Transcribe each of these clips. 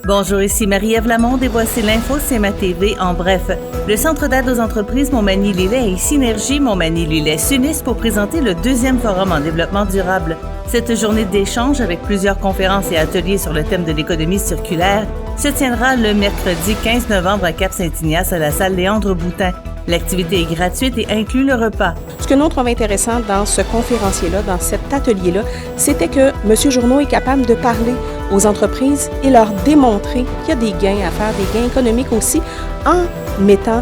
Bonjour, ici Marie-Ève Lamonde et voici l'info CMA TV en bref. Le Centre d'aide aux entreprises Montmagny-Lillet et Synergie Montmagny-Lillet s'unissent pour présenter le deuxième forum en développement durable. Cette journée d'échange avec plusieurs conférences et ateliers sur le thème de l'économie circulaire se tiendra le mercredi 15 novembre à Cap-Saint-Ignace à la salle Léandre Boutin. L'activité est gratuite et inclut le repas. Ce que nous on trouvait intéressant dans ce conférencier-là, dans cet atelier-là, c'était que M. Journeau est capable de parler aux entreprises et leur démontrer qu'il y a des gains à faire, des gains économiques aussi, en mettant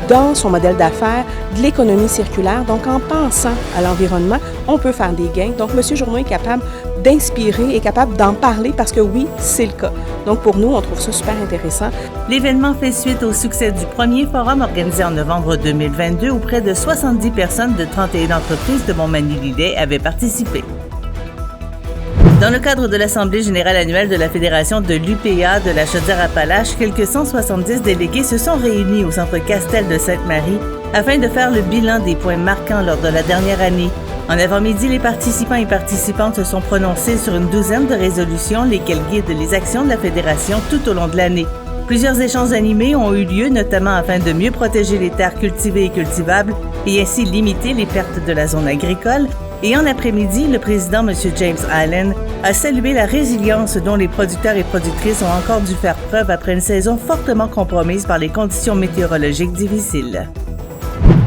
dans son modèle d'affaires de l'économie circulaire. Donc, en pensant à l'environnement, on peut faire des gains. Donc, M. Journeau est capable d'inspirer, est capable d'en parler parce que oui, c'est le cas. Donc, pour nous, on trouve ça super intéressant. L'événement fait suite au succès du premier forum organisé en novembre 2022 où près de 70 personnes de 31 entreprises de Montmagny-Lillet avaient participé. Dans le cadre de l'Assemblée générale annuelle de la Fédération de l'UPA de la Chaudière-Appalaches, quelques 170 délégués se sont réunis au centre Castel de Sainte-Marie afin de faire le bilan des points marquants lors de la dernière année. En avant-midi, les participants et participantes se sont prononcés sur une douzaine de résolutions, lesquelles guident les actions de la Fédération tout au long de l'année. Plusieurs échanges animés ont eu lieu, notamment afin de mieux protéger les terres cultivées et cultivables et ainsi limiter les pertes de la zone agricole. Et en après-midi, le président, M. James Allen, a salué la résilience dont les producteurs et productrices ont encore dû faire preuve après une saison fortement compromise par les conditions météorologiques difficiles.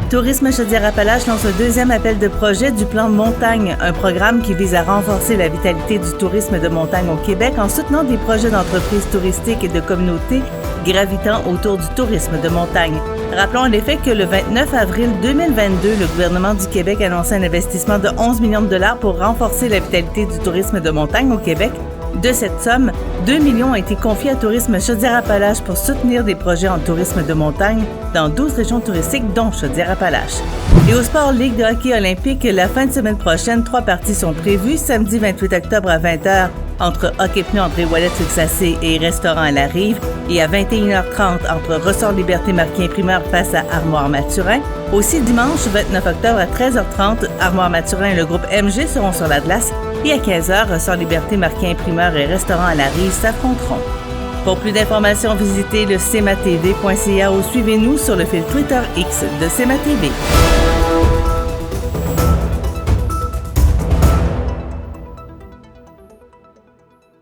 Tourisme Chaudière-Appalaches lance le deuxième appel de projet du plan Montagne, un programme qui vise à renforcer la vitalité du tourisme de montagne au Québec en soutenant des projets d'entreprises touristiques et de communautés gravitant autour du tourisme de montagne. Rappelons en effet que le 29 avril 2022, le gouvernement du Québec annonçait un investissement de 11 millions de dollars pour renforcer la vitalité du tourisme de montagne au Québec. De cette somme, 2 millions ont été confiés à Tourisme Chaudière-Appalaches pour soutenir des projets en tourisme de montagne dans 12 régions touristiques, dont Chaudière-Appalaches. Et au Sport Ligue de hockey olympique, la fin de semaine prochaine, 3 parties sont prévues. Samedi 28 octobre à 20h, entre Hockey Pneus André Ouellet-Suxacé et Restaurant à la Rive, et à 21h30 entre Ressort Liberté Marquis Imprimeur face à Armoire Mathurin. Aussi dimanche 29 octobre à 13h30, Armoire Mathurin et le groupe MG seront sur la glace et à 15h, Ressort Liberté Marquis Imprimeur et Restaurant à la Rive s'affronteront. Pour plus d'informations, visitez le cmatv.ca ou suivez-nous sur le fil Twitter X de CMA TV.